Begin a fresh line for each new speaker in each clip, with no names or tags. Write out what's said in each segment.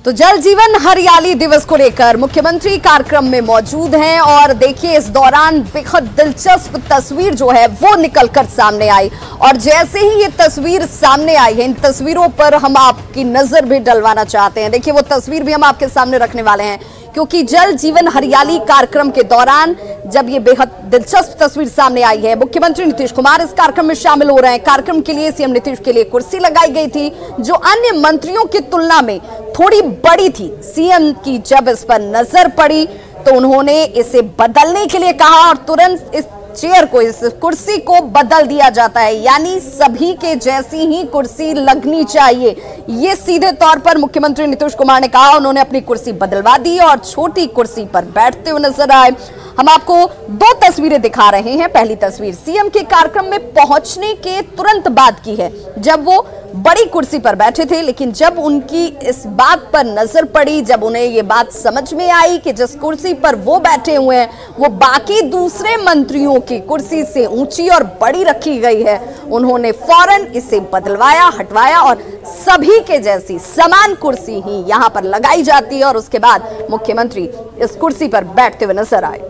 तो जल जीवन हरियाली दिवस को लेकर मुख्यमंत्री कार्यक्रम में मौजूद हैं और देखिए इस दौरान बेहद दिलचस्प तस्वीर जो है वो निकलकर सामने आई और जैसे ही ये तस्वीर सामने आई है इन तस्वीरों पर हम आपकी नजर भी डलवाना चाहते हैं। देखिए वो तस्वीर भी हम आपके सामने रखने वाले हैं क्योंकि जल जीवन हरियाली कार्यक्रम के दौरान जब ये बेहद दिलचस्प तस्वीर सामने आई है, मुख्यमंत्री नीतीश कुमार इस कार्यक्रम में शामिल हो रहे हैं। कार्यक्रम के लिए सीएम नीतीश के लिए कुर्सी लगाई गई थी जो अन्य मंत्रियों की तुलना में थोड़ी बड़ी थी। सीएम की जब इस पर नजर पड़ी तो उन्होंने इसे बदलने के लिए कहा और तुरंत इस चेयर को, इस कुर्सी को बदल दिया जाता है, यानी सभी के जैसी ही कुर्सी लगनी चाहिए। ये सीधे तौर पर मुख्यमंत्री नीतीश कुमार ने कहा। उन्होंने अपनी कुर्सी बदलवा दी और छोटी कुर्सी पर बैठते हुए नजर आए। हम आपको दो तस्वीरें दिखा रहे हैं। पहली तस्वीर सीएम के कार्यक्रम में पहुंचने के तुरंत बाद की है जब वो बड़ी कुर्सी पर बैठे थे, लेकिन जब उनकी इस बात पर नजर पड़ी, जब उन्हें ये बात समझ में आई कि जिस कुर्सी पर वो बैठे हुए हैं वो बाकी दूसरे मंत्रियों की कुर्सी से ऊंची और बड़ी रखी गई है, उन्होंने फौरन इसे बदलवाया, हटवाया और सभी के जैसी समान कुर्सी ही यहां पर लगाई जाती है और उसके बाद मुख्यमंत्री इस कुर्सी पर बैठते हुए नजर आए।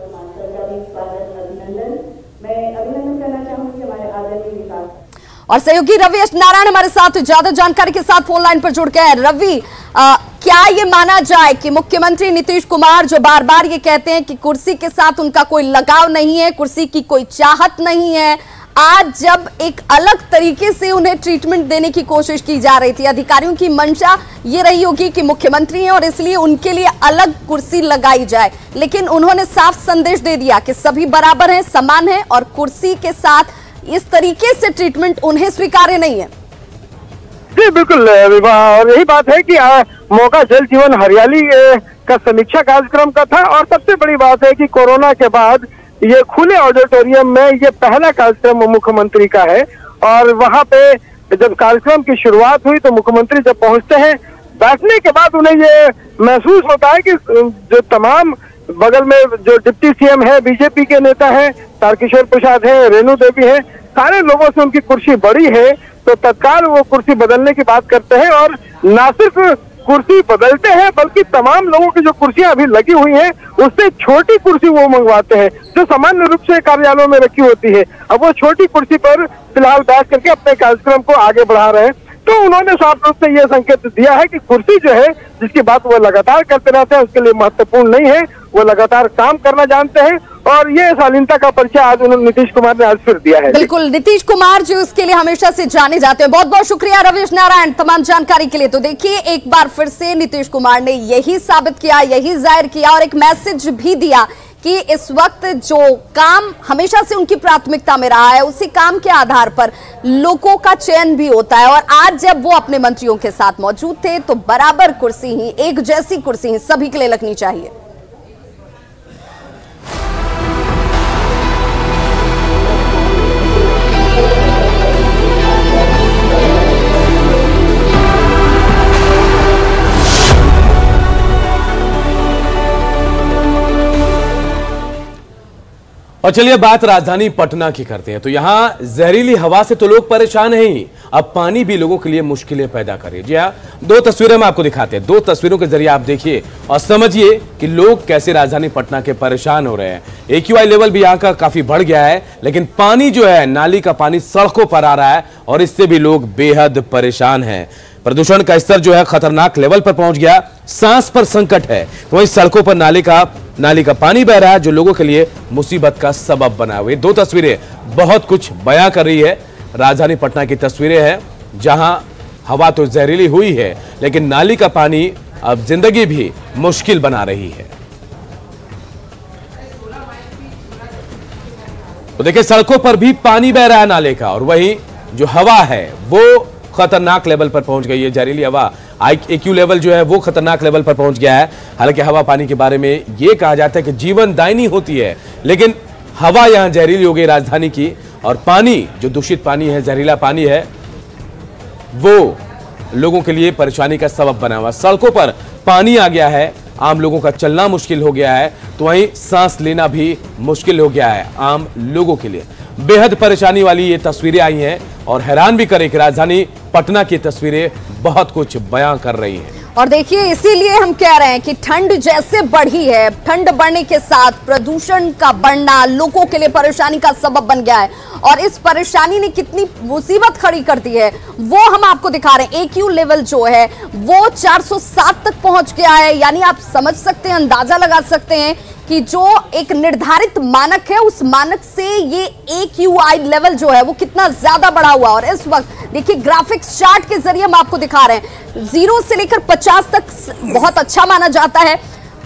और सहयोगी रवि नारायण हमारे साथ ज्यादा जानकारी के साथ फोन लाइन पर जुड़ गए हैं। रवि, क्या ये माना जाए कि मुख्यमंत्री नीतीश कुमार जो बार बार ये कहते हैं कि कुर्सी के साथ उनका कोई लगाव नहीं है, कुर्सी की कोई चाहत नहीं है, आज जब एक अलग तरीके से उन्हें ट्रीटमेंट देने की कोशिश की जा रही थी, अधिकारियों की मंशा ये रही होगी कि मुख्यमंत्री हैं और इसलिए उनके लिए अलग कुर्सी लगाई जाए, लेकिन उन्होंने साफ संदेश दे दिया कि सभी बराबर हैं, समान हैं और कुर्सी के साथ इस तरीके से ट्रीटमेंट उन्हें स्वीकार्य नहीं है।
जी बिल्कुल, और यही बात है कि मौका जल जीवन हरियाली का समीक्षा कार्यक्रम का था और सबसे बड़ी बात है कि कोरोना के बाद ये खुले ऑडिटोरियम में ये पहला कार्यक्रम मुख्यमंत्री का है और वहां पे जब कार्यक्रम की शुरुआत हुई तो मुख्यमंत्री जब पहुंचते हैं बैठने के बाद उन्हें ये महसूस होता है कि जो तमाम बगल में जो डिप्टी सीएम है, बीजेपी के नेता हैं, तारकिशोर प्रसाद है, रेणु देवी है, सारे लोगों से उनकी कुर्सी बड़ी है तो तत्काल वो कुर्सी बदलने की बात करते हैं और ना सिर्फ कुर्सी बदलते हैं बल्कि तमाम लोगों की जो कुर्सियां अभी लगी हुई हैं उससे छोटी कुर्सी वो मंगवाते हैं जो सामान्य रूप से कार्यालयों में रखी होती है। अब वो छोटी कुर्सी पर फिलहाल बैठ करके अपने कार्यक्रम को आगे बढ़ा रहे हैं। तो उन्होंने साफ रूप से यह संकेत दिया है कि कुर्सी जो है जिसकी बात वो लगातार करते रहते हैं उसके लिए महत्वपूर्ण नहीं है, वो लगातार काम करना जानते हैं और ये शालीनता का परिचय आज उन्होंने नीतीश कुमार ने आज फिर दिया है।
बिल्कुल, नीतीश कुमार जो इसके लिए हमेशा से जाने जाते हैं। बहुत बहुत शुक्रिया रवि नारायण तमाम जानकारी के लिए। तो देखिए एक बार फिर से नीतीश कुमार ने यही साबित किया, यही जाहिर किया और एक मैसेज भी दिया कि इस वक्त जो काम हमेशा से उनकी प्राथमिकता में रहा है उसी काम के आधार पर लोगों का चयन भी होता है और आज जब वो अपने मंत्रियों के साथ मौजूद थे तो बराबर कुर्सी ही, एक जैसी कुर्सी ही सभी के लिए लगनी चाहिए।
और चलिए बात राजधानी पटना की करते हैं। तो यहाँ जहरीली हवा से तो लोग परेशान हैं ही, अब पानी भी लोगों के लिए मुश्किलें पैदा कर रही है। जी हाँ, दो तस्वीरें हम आपको दिखाते हैं। दो तस्वीरों के जरिए आप देखिए और समझिए कि लोग कैसे राजधानी पटना के परेशान हो रहे हैं। AQI लेवल भी यहाँ का काफी बढ़ गया है, लेकिन पानी जो है, नाली का पानी सड़कों पर आ रहा है और इससे भी लोग बेहद परेशान हैं। प्रदूषण का स्तर जो है खतरनाक लेवल पर पहुंच गया, सांस पर संकट है। वहीं सड़कों पर नाली का पानी बह रहा है जो लोगों के लिए मुसीबत का सबब बना हुआ है। दो तस्वीरें बहुत कुछ बयां कर रही है। राजधानी पटना की तस्वीरें हैं जहां हवा तो जहरीली हुई है लेकिन नाली का पानी अब जिंदगी भी मुश्किल बना रही है। तो देखिए सड़कों पर भी पानी बह रहा है नाले का और वहीं जो हवा है वो खतरनाक लेवल पर पहुंच गई है। जहरीली हवा AQ लेवल जो है वो खतरनाक लेवल पर पहुंच गया है। हालांकि हवा पानी के बारे में ये कहा जाता है कि जीवन दायिनी होती है, लेकिन हवा यहां जहरीली हो गई राजधानी की और पानी जो दूषित पानी है, जहरीला पानी है, वो लोगों के लिए परेशानी का सबब बना हुआ। सड़कों पर पानी आ गया है, आम लोगों का चलना मुश्किल हो गया है, तो वहीं सांस लेना भी मुश्किल हो गया है आम लोगों के लिए। बेहद परेशानी वाली ये तस्वीरें आई हैं और हैरान भी करें कि राजधानी पटना की तस्वीरें बहुत कुछ बयां कर रही हैं।
और देखिए इसीलिए हम कह रहे हैं कि ठंड जैसे बढ़ी है, ठंड बढ़ने के साथ प्रदूषण का बढ़ना लोगों के लिए परेशानी का सबब बन गया है और इस परेशानी ने कितनी मुसीबत खड़ी कर दी है वो हम आपको दिखा रहे हैं। AQ लेवल जो है वो 407 तक पहुंच गया है, यानी आप समझ सकते हैं, अंदाजा लगा सकते हैं कि जो एक निर्धारित मानक है उस मानक से ये AQI लेवल जो है वो कितना ज्यादा बढ़ा हुआ। और इस वक्त देखिए ग्राफिक्स चार्ट के जरिए हम आपको दिखा रहे हैं 0 से लेकर 50 तक बहुत अच्छा माना जाता है,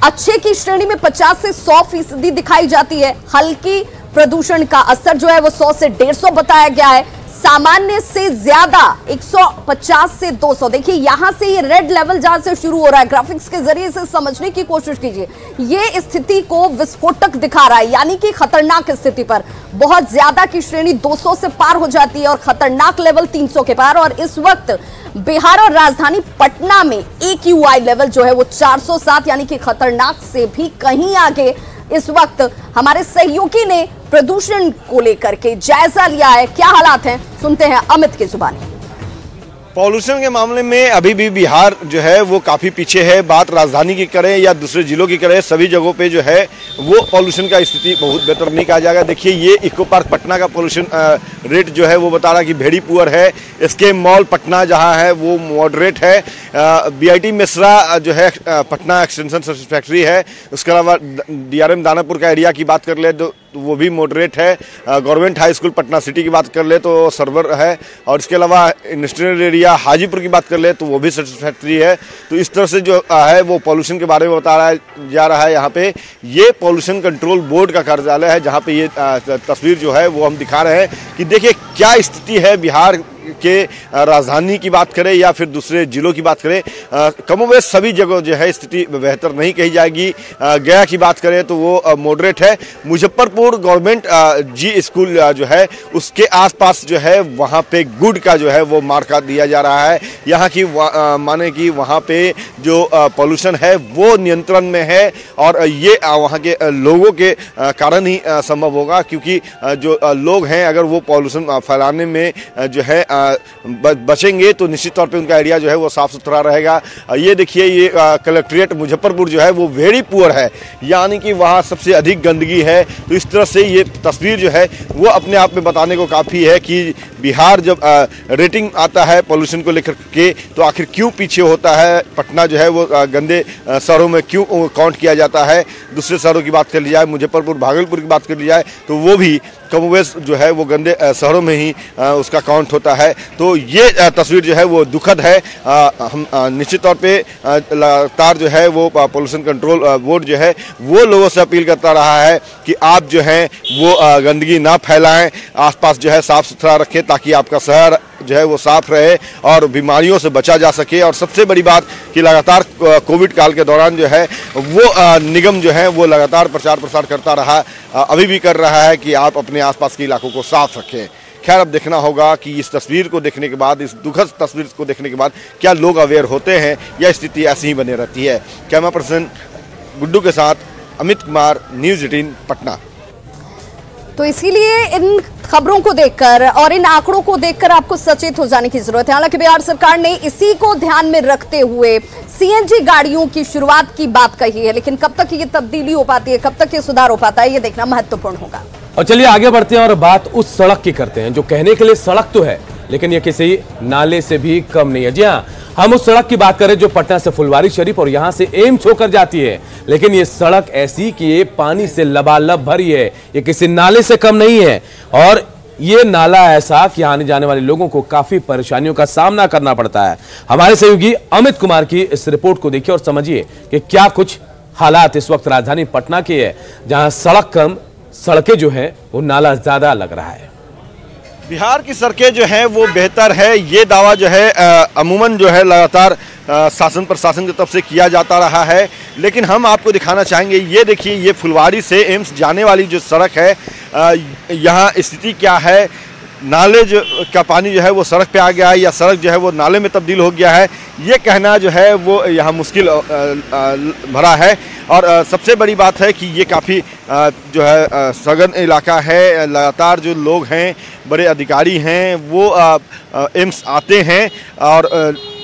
अच्छे की श्रेणी में 50 से 100% दिखाई जाती है, हल्की प्रदूषण का असर जो है वो 100 से 150 बताया गया है, सामान्य से ज्यादा 150 से 200। देखिए यहां से ये रेड लेवल जहां से शुरू हो रहा है, ग्राफिक्स के जरिए से समझने की कोशिश कीजिए, ये स्थिति को विस्फोटक दिखा रहा है, यानी कि खतरनाक स्थिति पर बहुत ज्यादा की श्रेणी 200 से पार हो जाती है और खतरनाक लेवल 300 के पार। और इस वक्त बिहार और राजधानी पटना में AQI लेवल जो है वो 407 यानी कि खतरनाक से भी कहीं आगे इस वक्त हमारे सहयोगी ने प्रदूषण को लेकर के जायजा लिया है। क्या हालात हैं सुनते हैं अमित की जुबानी।
पॉल्यूशन के मामले में अभी भी बिहार जो है वो काफ़ी पीछे है। बात राजधानी की करें या दूसरे जिलों की करें, सभी जगहों पे जो है वो पॉल्यूशन का स्थिति बहुत बेहतर नहीं कहा जाएगा। देखिए ये इको पार्क पटना का पॉल्यूशन रेट जो है वो बता रहा कि भेड़ी पुअर है। इसके मॉल पटना जहां है वो मॉडरेट है। BIT मिश्रा जो है पटना एक्सटेंशन सेटिस्फैक्ट्री है। उसके अलावा DRM दानापुर का एरिया की बात कर ले तो वो भी मॉडरेट है। Government high school Patna city की बात कर ले तो सर्वर है, और इसके अलावा इंडस्ट्रियल एरिया हाजीपुर की बात कर ले तो वो भी सेटिस्फैक्ट्री है। तो इस तरह से जो है वो पॉल्यूशन के बारे में बता जा रहा है। यहाँ पे ये पॉल्यूशन कंट्रोल बोर्ड का कार्यालय है जहाँ पे ये तस्वीर जो है वो हम दिखा रहे हैं कि देखिए क्या स्थिति है बिहार के। राजधानी की बात करें या फिर दूसरे जिलों की बात करें, कमोबेश सभी जगह जो है स्थिति बेहतर नहीं कही जाएगी। गया की बात करें तो वो मॉडरेट है। मुजफ्फरपुर गवर्नमेंट जी स्कूल जो है उसके आसपास जो है वहाँ पे गुड का जो है वो मार्का दिया जा रहा है। यहाँ की माने कि वहाँ पे जो पॉल्यूशन है वो नियंत्रण में है और ये वहाँ के लोगों के कारण ही संभव होगा, क्योंकि जो लोग हैं अगर वो पॉल्यूशन फैलाने में जो है बचेंगे तो निश्चित तौर पे उनका एरिया जो है वो साफ सुथरा रहेगा। ये देखिए ये कलेक्ट्रेट मुजफ्फरपुर जो है वो वेरी पुअर है, यानी कि वहाँ सबसे अधिक गंदगी है। तो इस तरह से ये तस्वीर जो है वो अपने आप में बताने को काफ़ी है कि बिहार जब रेटिंग आता है पॉल्यूशन को लेकर के तो आखिर क्यों पीछे होता है। पटना जो है वो गंदे शहरों में क्यों काउंट किया जाता है। दूसरे शहरों की बात कर ली जाए, मुजफ्फरपुर भागलपुर की बात कर ली जाए तो वो भी कमोबेश जो है वो गंदे शहरों में ही उसका काउंट होता है। तो ये तस्वीर जो है वो दुखद है। हम निश्चित तौर पे लगातार जो है वो पॉल्यूशन कंट्रोल बोर्ड जो है वो लोगों से अपील करता रहा है कि आप जो है वो गंदगी ना फैलाएं, आसपास जो है साफ सुथरा रखें ताकि आपका शहर जो है वो साफ रहे और बीमारियों से बचा जा सके। और सबसे बड़ी बात कि लगातार कोविड काल के दौरान जो है वो निगम जो है वो लगातार प्रचार प्रसार करता रहा, अभी भी कर रहा है कि आप अपने आसपास के इलाकों को साफ रखें। खैर अब देखना होगा कि इस तस्वीर को देखने के बाद, इस दुखद तस्वीर को देखने के बाद क्या लोग अवेयर होते हैं या स्थिति ऐसी ही बनी रहती है। कैमरा पर्सन गुड्डू के साथ अमित कुमार, न्यूज़ 18 पटना।
तो इसीलिए इन खबरों को देखकर और इन आंकड़ों को देखकर आपको सचेत हो जाने की जरूरत है। हालांकि बिहार सरकार ने इसी को ध्यान में रखते हुए CNG गाड़ियों की शुरुआत की बात कही है, लेकिन कब तक ये तब्दीली हो पाती है, कब तक ये सुधार हो पाता है, ये देखना महत्वपूर्ण होगा।
और चलिए आगे बढ़ते हैं और बात उस सड़क की करते हैं जो कहने के लिए सड़क तो है लेकिन ये किसी नाले से भी कम नहीं है। जी हाँ, हम उस सड़क की बात करें जो पटना से फुलवारी शरीफ और यहां से एम्स होकर जाती है, लेकिन ये सड़क ऐसी कि ये पानी से लबालब भरी है, ये किसी नाले से कम नहीं है। और ये नाला ऐसा कि आने जाने वाले लोगों को काफी परेशानियों का सामना करना पड़ता है। हमारे सहयोगी अमित कुमार की इस रिपोर्ट को देखिए और समझिए कि क्या कुछ हालात इस वक्त राजधानी पटना की है, जहां सड़क कम, सड़कें जो है वो नाला ज्यादा लग रहा है।
बिहार की सड़कें जो है वो बेहतर है, ये दावा जो है अमूमन जो है लगातार शासन प्रशासन की तरफ से किया जाता रहा है। लेकिन हम आपको दिखाना चाहेंगे, ये देखिए ये फुलवारी से एम्स जाने वाली जो सड़क है, यहाँ स्थिति क्या है। नाले जो का पानी जो है वो सड़क पे आ गया है या सड़क जो है वो नाले में तब्दील हो गया है, ये कहना जो है वो यहाँ मुश्किल भरा है। और सबसे बड़ी बात है कि ये काफ़ी जो है सघन इलाका है। लगातार जो लोग हैं, बड़े अधिकारी हैं, वो एम्स आते हैं और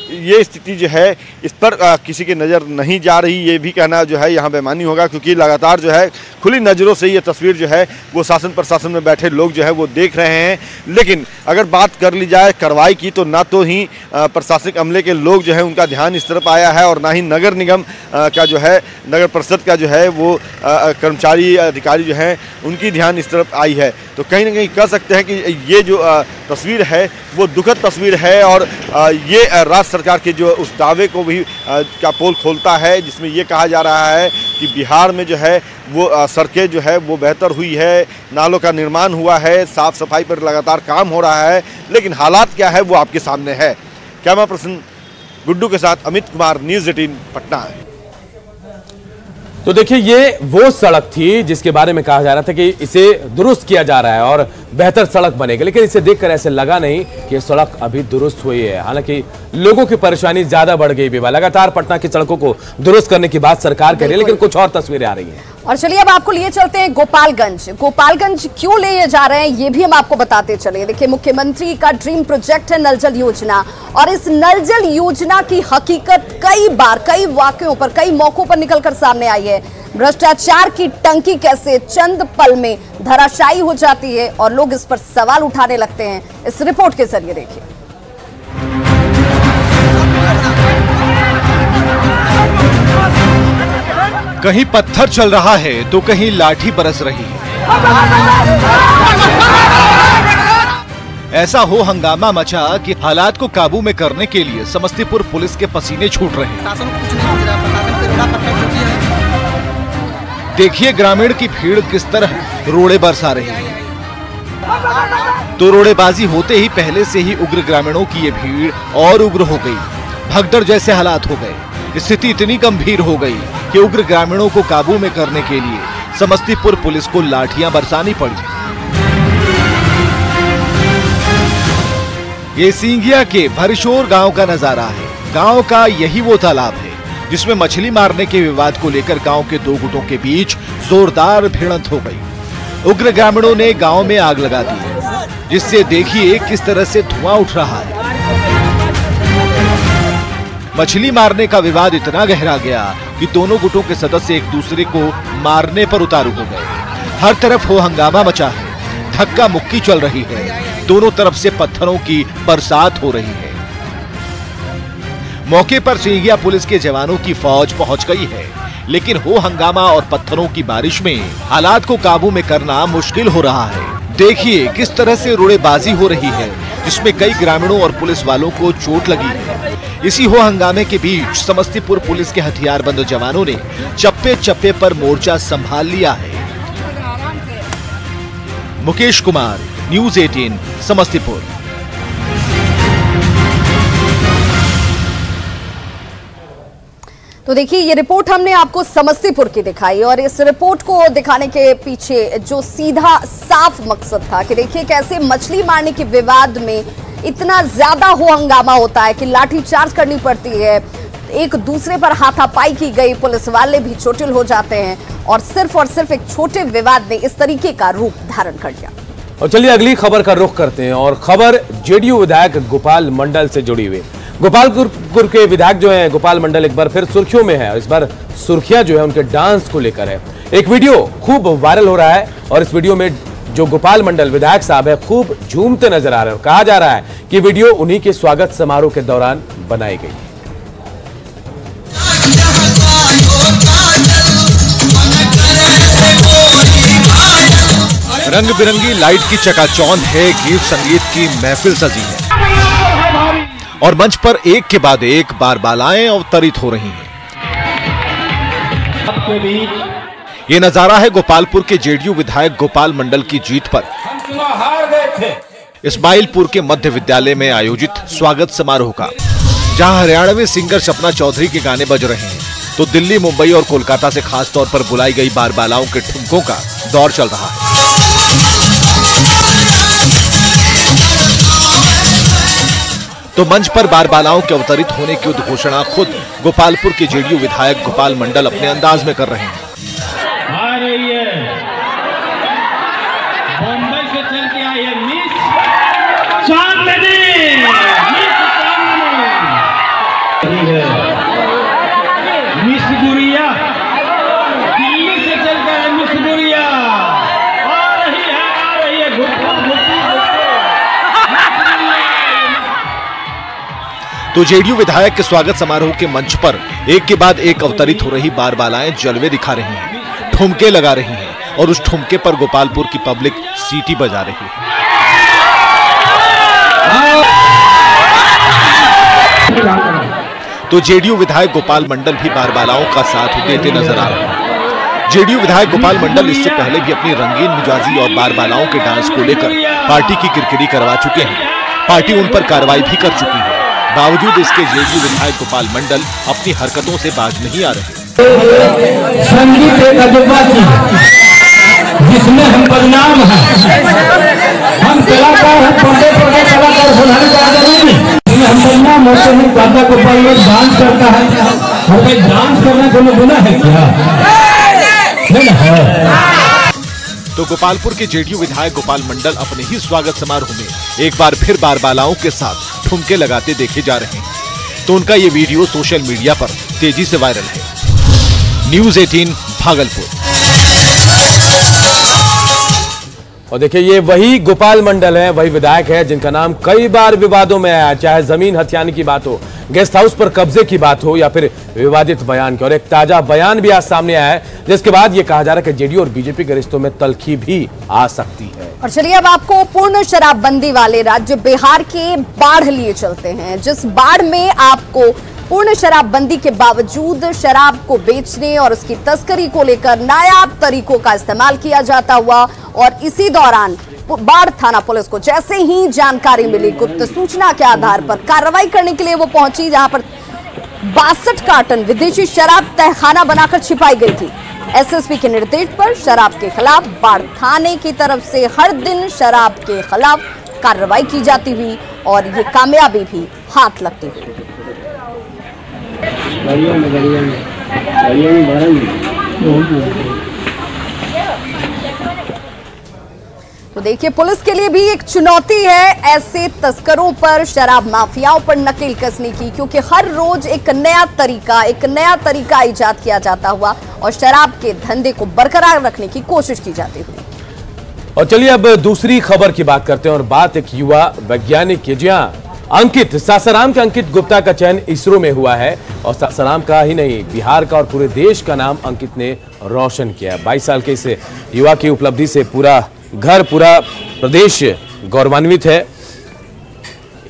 ये स्थिति जो है इस पर किसी की नज़र नहीं जा रही, ये भी कहना जो है यहाँ बेमानी होगा, क्योंकि लगातार जो है खुली नज़रों से ये तस्वीर जो है वो शासन प्रशासन में बैठे लोग जो है वो देख रहे हैं। लेकिन अगर बात कर ली जाए कार्रवाई की, तो ना तो ही प्रशासनिक अमले के लोग जो है उनका ध्यान इस तरफ आया है और ना ही नगर निगम का जो है, नगर परिषद का जो है वो कर्मचारी अधिकारी जो हैं उनकी ध्यान इस तरफ आई है। तो कहीं ना कहीं कह सकते हैं कि ये जो तस्वीर है वो दुखद तस्वीर है और ये राज्य सरकार के जो उस दावे को भी का पोल खोलता है, जिसमें ये कहा जा रहा है कि बिहार में जो है वो सड़कें जो है वो बेहतर हुई है, नालों का निर्माण हुआ है, साफ सफाई पर लगातार काम हो रहा है, लेकिन हालात क्या है वो आपके सामने है। कैमरा पर्सन गुड्डू के साथ अमित कुमार, न्यूज़ 18 पटना।
तो देखिए, ये वो सड़क थी जिसके बारे में कहा जा रहा था कि इसे दुरुस्त किया जा रहा है और बेहतर सड़क बनेगी, लेकिन इसे देखकर ऐसे लगा नहीं कि ये सड़क अभी दुरुस्त हुई है। हालांकि लोगों की परेशानी ज्यादा बढ़ गई। विवाह लगातार पटना की सड़कों को दुरुस्त करने की बात सरकार कर रही है, लेकिन कुछ और तस्वीरें आ रही हैं।
और चलिए अब आपको लिए चलते हैं गोपालगंज। गोपालगंज क्यों ले जा रहे हैं ये भी हम आपको बताते चले। देखिए, मुख्यमंत्री का ड्रीम प्रोजेक्ट है नल जल योजना, और इस नल जल योजना की हकीकत कई बार, कई वाकयों पर, कई मौकों पर निकलकर सामने आई है। भ्रष्टाचार की टंकी कैसे चंद पल में धराशायी हो जाती है और लोग इस पर सवाल उठाने लगते हैं। इस रिपोर्ट के जरिए देखिए।
कहीं पत्थर चल रहा है तो कहीं लाठी बरस रही है। ऐसा हो हंगामा मचा कि हालात को काबू में करने के लिए समस्तीपुर पुलिस के पसीने छूट रहे हैं। देखिए ग्रामीण की भीड़ किस तरह रोड़े बरसा रही है। तो रोड़ेबाजी होते ही पहले से ही उग्र ग्रामीणों की ये भीड़ और उग्र हो गई। भगदड़ जैसे हालात हो गए। स्थिति इतनी गंभीर हो गई कि उग्र ग्रामीणों को काबू में करने के लिए समस्तीपुर पुलिस को लाठियां बरसानी पड़ी। ये सिंघिया के भरशोर गांव का नजारा है। गांव का यही वो तालाब है जिसमें मछली मारने के विवाद को लेकर गांव के दो गुटों के बीच जोरदार भिड़ंत हो गई। उग्र ग्रामीणों ने गांव में आग लगा दी, जिससे देखिए किस तरह से धुआं उठ रहा है। मछली मारने का विवाद इतना गहरा गया कि दोनों गुटों के सदस्य एक दूसरे को मारने पर उतारू हो गए। हर तरफ हो हंगामा मचा है, धक्का मुक्की चल रही है, दोनों तरफ से पत्थरों की बरसात हो रही है। मौके पर सिंघिया पुलिस के जवानों की फौज पहुंच गई है, लेकिन हो हंगामा और पत्थरों की बारिश में हालात को काबू में करना मुश्किल हो रहा है। देखिए किस तरह से रोड़ेबाजी हो रही है, जिसमें कई ग्रामीणों और पुलिस वालों को चोट लगी है। इसी हो हंगामे के बीच समस्तीपुर पुलिस के हथियारबंद जवानों ने चप्पे चप्पे पर मोर्चा संभाल लिया है। मुकेश कुमार, न्यूज़ 18 समस्तीपुर।
तो देखिए, ये रिपोर्ट हमने आपको समस्तीपुर की दिखाई, और इस रिपोर्ट को दिखाने के पीछे जो सीधा साफ मकसद था कि देखिए कैसे मछली मारने के विवाद में इतना ज्यादा हो हंगामा होता है कि लाठीचार्ज करनी पड़ती है, एक दूसरे पर हाथापाई की गई, पुलिस वाले भी चोटिल हो जाते हैं, और सिर्फ एक छोटे विवाद ने इस तरीके का रूप धारण कर लिया।
और चलिए अगली खबर का रुख करते हैं, और खबर जेडीयू विधायक गोपाल मंडल से जुड़ी हुई। गोपालपुर के विधायक जो हैं गोपाल मंडल एक बार फिर सुर्खियों में है, और इस बार सुर्खियां जो है उनके डांस को लेकर है। एक वीडियो खूब वायरल हो रहा है, और इस वीडियो में जो गोपाल मंडल विधायक साहब है खूब झूमते नजर आ रहे हैं। कहा जा रहा है कि वीडियो उन्हीं के स्वागत समारोह के दौरान बनाई गई।
रंग बिरंगी लाइट की चकाचौंध है, गीत संगीत की महफिल सजी है, और मंच पर एक के बाद एक बारबालाएं अवतरित हो रही हैं। ये नजारा है गोपालपुर के जेडीयू विधायक गोपाल मंडल की जीत पर इस्माइलपुर के मध्य विद्यालय में आयोजित स्वागत समारोह का, जहां हरियाणवी सिंगर सपना चौधरी के गाने बज रहे हैं, तो दिल्ली, मुंबई और कोलकाता से खास तौर पर बुलाई गई बारबालाओं के ठुमकों का दौर चल रहा है। तो मंच पर बारबालाओं के अवतरित होने की उद्घोषणा खुद गोपालपुर के जेडीयू विधायक गोपाल मंडल अपने अंदाज में कर रहे हैं।
आ रही है, बम्बई से चल के आई है मिस चांदनी,
तो जेडीयू विधायक के स्वागत समारोह के मंच पर एक के बाद एक अवतरित हो रही बारबालाएं जलवे दिखा रही हैं, ठुमके लगा रही हैं और उस ठुमके पर गोपालपुर की पब्लिक सीटी बजा रही है। तो जेडीयू विधायक गोपाल मंडल भी बारबालाओं का साथ देते नजर आ रहे हैं। जेडीयू विधायक गोपाल मंडल इससे पहले भी अपनी रंगीन मिजाजी और बारबालाओं के डांस को लेकर पार्टी की किरकिरी करवा चुके हैं। पार्टी उन पर कार्रवाई भी कर चुकी है। बावजूद इसके जेडीयू विधायक गोपाल मंडल अपनी हरकतों से बाज नहीं आ रहे।
संगीत एक अजूबा चीज जिसमें हम बदनाम हैं, हम कलाकार हैं, पर्दे पर कलाकार होने का नहीं, हम बदनाम होते हैं। दादा गोपाल लोग डांस करता है और भाई डांस करना कोई गुनाह है क्या? नहीं है।
तो गोपालपुर के जेडीयू विधायक गोपाल मंडल अपने ही स्वागत समारोह में एक बार फिर बारबालाओं के साथ ठुमके लगाते देखे जा रहे हैं। तो उनका ये वीडियो सोशल मीडिया पर तेजी से वायरल है। न्यूज़ 18 भागलपुर।
और देखिए, ये वही गोपाल मंडल है, वही विधायक है जिनका नाम कई बार विवादों में आया, चाहे जमीन हथियाने की बात हो, गेस्ट हाउस पर कब्जे की बात हो या फिर विवादित बयान की। और एक ताजा बयान भी आज सामने आया है जिसके बाद ये कहा जा रहा है कि जेडीयू और बीजेपी के रिश्तों में तल्खी भी आ सकती है।
और चलिए अब आपको पूर्ण शराबबंदी वाले राज्य बिहार के बाढ़ लिए चलते हैं, जिस बाढ़ में आपको पूर्ण शराबबंदी के बावजूद शराब को बेचने और उसकी तस्करी को लेकर नायाब तरीकों का इस्तेमाल किया जाता हुआ। और इसी दौरान बाढ़ थाना पुलिस को जैसे ही जानकारी मिली, गुप्त सूचना के आधार पर कार्रवाई करने के लिए वो पहुंची, जहां पर 62 कार्टन विदेशी शराब तहखाना बनाकर छिपाई गई थी। एसएसपी के निर्देश पर शराब के खिलाफ बाढ़ थाने की तरफ से हर दिन शराब के खिलाफ कार्रवाई की जाती हुई और ये कामयाबी भी हाथ लगती हुई। तो देखिए, पुलिस के लिए भी एक चुनौती है ऐसे तस्करों पर, शराब माफियाओं पर नकेल कसने की, क्योंकि हर रोज एक नया तरीका इजाद किया जाता हुआ और शराब के धंधे को बरकरार रखने की कोशिश की जाती हुई।
और चलिए अब दूसरी खबर की बात करते हैं और बात एक युवा वैज्ञानिक की। जी हाँ, अंकित, सासाराम के अंकित गुप्ता का चयन इसरो में हुआ है और सासाराम का ही नहीं, बिहार का और पूरे देश का नाम अंकित ने रोशन किया। 22 साल के इस युवा की उपलब्धि से पूरा प्रदेश गौरवान्वित है।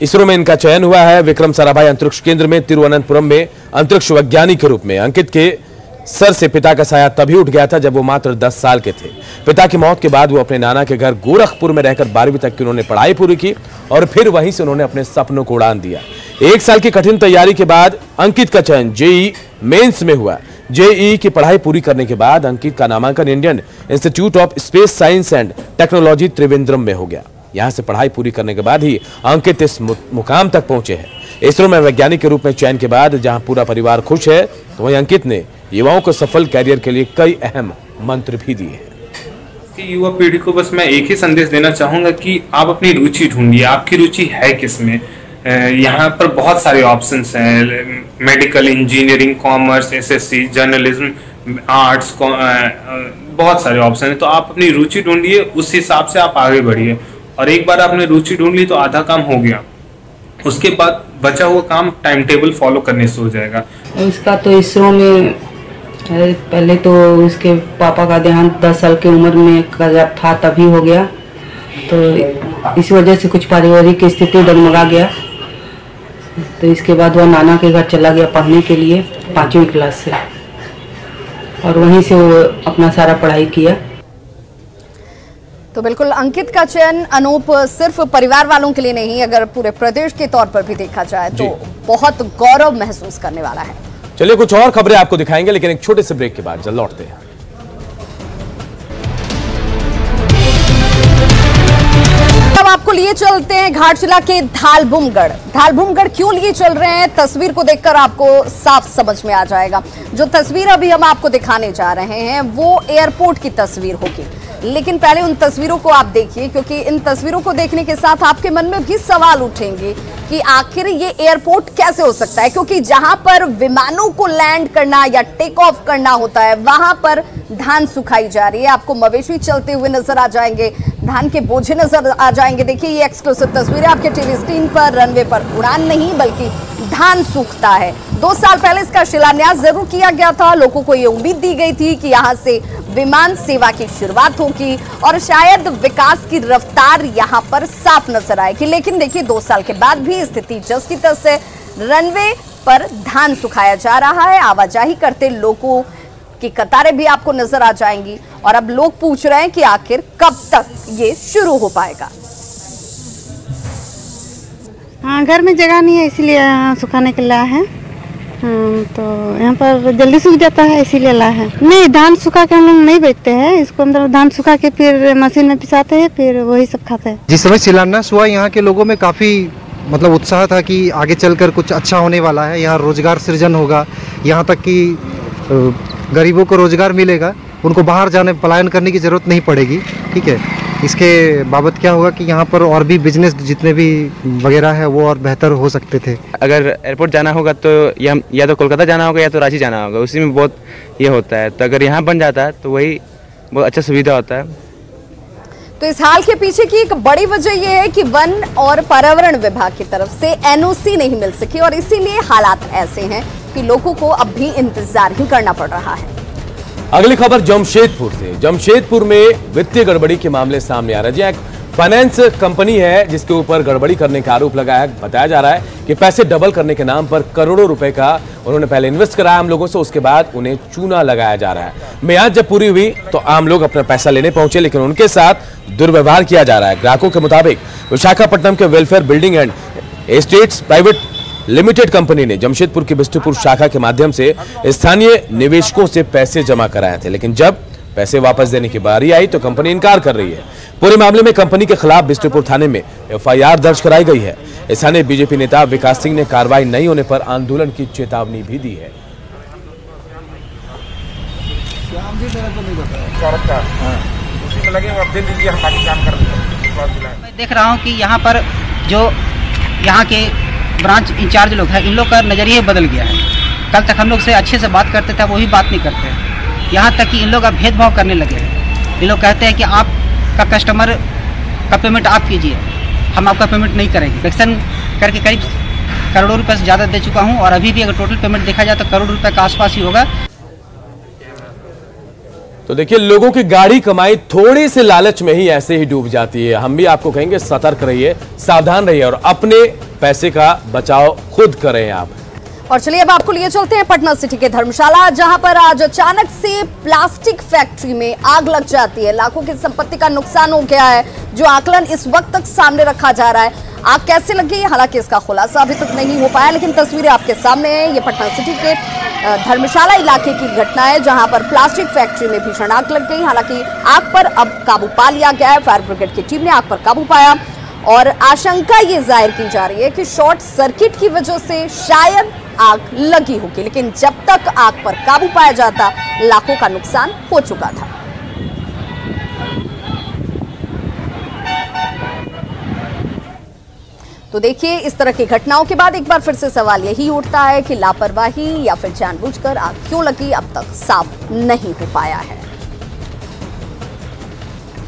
इसरो में इनका चयन हुआ है। विक्रम साराभाई अंतरिक्ष केंद्र में तिरुवनंतपुरम में अंतरिक्ष वैज्ञानिक के रूप में। अंकित के सर से पिता का साया तभी उठ गया था जब वो मात्र 10 साल के थे। पिता की मौत के बाद वो अपने नाना के घर गोरखपुर में रहकर 12वीं तक की उन्होंने पढ़ाई पूरी की और फिर वहीं से उन्होंने अपने सपनों को उड़ान दिया। 1 साल की कठिन तैयारी के बाद अंकित का चयन जेईई मेंस में हुआ। जेईई की पढ़ाई पूरी करने के बाद अंकित का नामांकन Indian institute of space science and technology Trivandrum में हो गया। यहां से पढ़ाई पूरी करने के बाद ही अंकित इस मुकाम तक पहुंचे हैं। इसरो में वैज्ञानिक के रूप में चयन के बाद जहां पूरा परिवार खुश है, तो वहीं अंकित ने युवाओं को सफल कैरियर के लिए कई अहम मंत्र भी दिए हैं।
युवा पीढ़ी को बस मैं एक ही संदेश देना चाहूंगा कि आप अपनी रुचि ढूंढिए, आपकी रुचि है किसमें। यहाँ पर बहुत सारे ऑप्शंस हैं, medical, engineering, commerce, SSC, journalism, arts, बहुत सारे ऑप्शन हैं। तो आप अपनी रुचि ढूंढिए, उस हिसाब से आप आगे बढ़िए। और एक बार आपने रुचि ढूंढ ली तो आधा काम हो गया, उसके बाद बचा हुआ काम टाइम टेबल फॉलो करने से हो जाएगा।
उसका तो इसरो में पहले तो उसके पापा का देहांत 10 साल की उम्र में जब था तभी हो गया, तो इस वजह से कुछ पारिवारिक स्थिति डगमगा गया। तो इसके बाद वह नाना के घर चला गया पढ़ने के लिए 5वीं क्लास से, और वहीं से वो अपना सारा पढ़ाई किया।
तो बिल्कुल अंकित का चयन अनूप सिर्फ परिवार वालों के लिए नहीं, अगर पूरे प्रदेश के तौर पर भी देखा जाए तो बहुत गौरव महसूस करने वाला है।
चलिए कुछ और खबरें आपको दिखाएंगे, लेकिन एक छोटे से ब्रेक के बाद जल्द लौटते हैं। अब आपको लिए चलते हैं घाटशिला के धालभूमगढ़। धालभूमगढ़ क्यों लिए चल रहे हैं, तस्वीर को देखकर आपको साफ समझ में आ जाएगा। जो तस्वीर अभी हम आपको दिखाने जा रहे हैं वो एयरपोर्ट की तस्वीर होगी, लेकिन पहले उन तस्वीरों को आप देखिए, क्योंकि इन तस्वीरों को देखने के साथ आपके मन में भी सवाल उठेंगे कि आखिर ये एयरपोर्ट कैसे हो सकता है, क्योंकि जहां पर विमानों को लैंड करना या टेक ऑफ करना होता है वहां पर धान सुखाई जा रही है। आपको मवेशी चलते हुए नजर आ जाएंगे,
धान के बोझे नजर आ जाएंगे। देखिए ये एक्सक्लूसिव तस्वीरें आपके टीवी स्क्रीन पर। रनवे पर उड़ान नहीं बल्कि धान सूखता है। 2 साल पहले इसका शिलान्यास जरूर किया गया था। लोगों को ये उम्मीद दी गई थी कि यहां से विमान सेवा की शुरुआत होगी और शायद विकास की रफ्तार यहां पर साफ नजर आएगी। लेकिन देखिए 2 साल के बाद भी स्थिति जस की तस है। रनवे पर धान सुखाया जा रहा है। आवाजाही करते लोगों की कतारें भी आपको नजर आ जाएंगी और अब लोग पूछ रहे हैं कि आखिर कब तक ये शुरू हो पाएगा।
हाँ, घर में जगह नहीं है इसीलिए यहाँ सुखाने के लाया है। तो यहाँ पर जल्दी सूख जाता है इसीलिए लाया है। नहीं, धान सुखा के हम लोग नहीं बेचते हैं इसको, मतलब धान सुखा के फिर मशीन में पिसाते हैं, फिर वही सब खाते हैं।
जिस समय शिलान्यास हुआ यहाँ के लोगों में काफ़ी मतलब उत्साह था कि आगे चलकर कुछ अच्छा होने वाला है, यहाँ रोजगार सृजन होगा, यहाँ तक कि गरीबों को रोजगार मिलेगा, उनको बाहर जाने पलायन करने की ज़रूरत नहीं पड़ेगी। ठीक है, इसके बाबत क्या होगा कि यहाँ पर और भी बिजनेस जितने भी वगैरह है वो और बेहतर हो सकते थे।
अगर एयरपोर्ट जाना होगा तो या तो कोलकाता जाना होगा या तो रांची जाना होगा, उसी में बहुत ये होता है। तो अगर यहाँ बन जाता है तो वही बहुत अच्छा सुविधा होता है।
तो इस हाल के पीछे की एक बड़ी वजह यह है कि वन और पर्यावरण विभाग की तरफ से एनओसी नहीं मिल सकी और इसीलिए हालात ऐसे हैं कि लोगों को अब भी इंतजार ही करना पड़ रहा है।
अगली खबर जमशेदपुर से। जमशेदपुर में वित्तीय गड़बड़ी के मामले सामने आ रहे हैं। एक फाइनेंस कंपनी है जिसके ऊपर गड़बड़ी करने का आरोप लगाया है। बताया जा रहा है कि पैसे डबल करने के नाम पर करोड़ों रुपए का उन्होंने पहले इन्वेस्ट कराया आम लोगों से, उसके बाद उन्हें चूना लगाया जा रहा है। मियाद जब पूरी हुई तो आम लोग अपना पैसा लेने पहुंचे, लेकिन उनके साथ दुर्व्यवहार किया जा रहा है। ग्राहकों के मुताबिक विशाखापट्टनम के welfare building and estates private limited company ने जमशेदपुर की बिष्टुपुर शाखा के माध्यम से स्थानीय निवेशकों से पैसे जमा कराए थे, लेकिन जब पैसे वापस देने की बारी आई तो कंपनी इनकार कर रही है। पूरे मामले में कंपनी के खिलाफ बिष्टुपुर थाने में एफआईआर दर्ज कराई गई है। स्थानीय बीजेपी नेता विकास सिंह ने कार्रवाई नहीं होने पर आंदोलन की चेतावनी भी दी है।
मैं देख रहा हूं कि यहाँ पर जो यहाँ के ब्रांच इंचार्ज लोग हैं, इन लोग का नजरिया बदल गया है। कल तक हम लोग से अच्छे से बात करते थे, वही बात नहीं करते। यहाँ तक कि इन लोग अब भेदभाव करने लगे हैं। ये लोग कहते हैं कि आपका कस्टमर का पेमेंट आप कीजिए, हम आपका पेमेंट नहीं करेंगे। कलेक्शन करके करीब करोड़ों रुपए से ज़्यादा दे चुका हूँ और अभी भी अगर टोटल पेमेंट देखा जाए तो करोड़ रुपए के आसपास ही होगा।
तो देखिए, लोगों की गाड़ी कमाई थोड़ी से लालच में ही ऐसे ही डूब जाती है। हम भी आपको कहेंगे सतर्क रहिए, सावधान रहिए और अपने पैसे का बचाव खुद करें आप।
और चलिए अब आपको लिए चलते हैं पटना सिटी के धर्मशाला, जहां पर आज अचानक से प्लास्टिक फैक्ट्री में आग लग जाती है। लाखों की संपत्ति का नुकसान हो गया है, जो आकलन इस वक्त तक सामने रखा जा रहा है। आग कैसे लगी, हालांकि इसका खुलासा अभी तक नहीं हो पाया, लेकिन तस्वीरें आपके सामने हैं। ये पटना सिटी के धर्मशाला इलाके की घटना है, जहां पर प्लास्टिक फैक्ट्री में भीषण आग लग गई। हालांकि आग पर अब काबू पा लिया गया है। फायर ब्रिगेड की टीम ने आग पर काबू पाया और आशंका ये जाहिर की जा रही है कि शॉर्ट सर्किट की वजह से शायद आग लगी होगी, लेकिन जब तक आग पर काबू पाया जाता लाखों का नुकसान हो चुका था। तो देखिए, इस तरह की घटनाओं के बाद एक बार फिर से सवाल यही उठता है कि लापरवाही या फिर जानबूझकर आग क्यों लगी, अब तक साफ नहीं हो पाया है।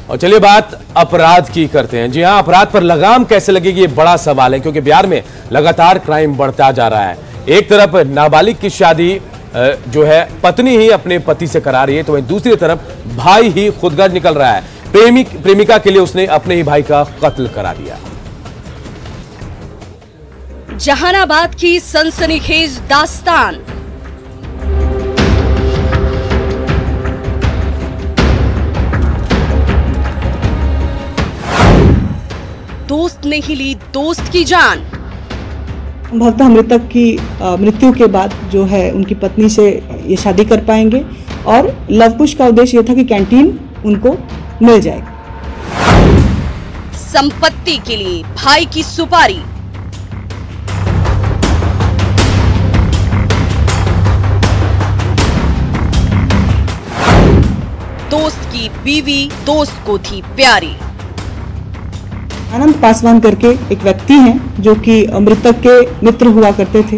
और चलिए बात अपराध की करते हैं। जी हां, अपराध पर लगाम कैसे लगेगी, ये बड़ा सवाल है, क्योंकि बिहार में लगातार क्राइम बढ़ता जा रहा है। एक तरफ नाबालिग की शादी जो है पत्नी ही अपने पति से करा रही है, तो वहीं दूसरी तरफ भाई ही खुदगर्ज निकल रहा है। प्रेमिका के लिए उसने अपने ही भाई का कत्ल करा दिया।
जहानाबाद की सनसनीखेज दास्तान। दोस्त ने ही ली दोस्त की जान।
संभवतः मृतक की मृत्यु के बाद जो है उनकी पत्नी से ये शादी कर पाएंगे और लव कुश का उद्देश्य ये था कि कैंटीन उनको मिल जाएगा।
संपत्ति के लिए भाई की सुपारी। दोस्त की बीवी दोस्त को थी प्यारी।
आनंद पासवान करके एक व्यक्ति हैं जो कि मृतक के मित्र हुआ करते थे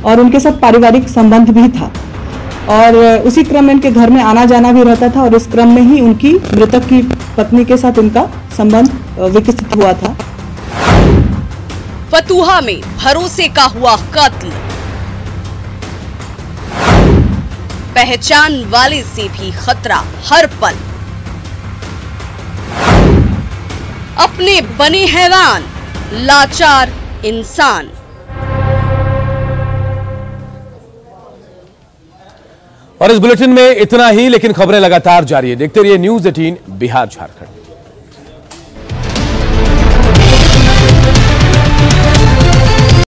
और उनके साथ पारिवारिक संबंध भी था और उसी क्रम में इनके घर में आना जाना भी रहता था और इस क्रम में ही उनकी मृतक की पत्नी के साथ उनका संबंध विकसित हुआ था।
फतुहा में भरोसे का हुआ कत्ल, पहचान वाले से भी खतरा हर पल, अपने बने हैरान लाचार इंसान।
और इस बुलेटिन में इतना ही, लेकिन खबरें लगातार जारी है। देखते रहिए न्यूज़ 18 बिहार झारखंड।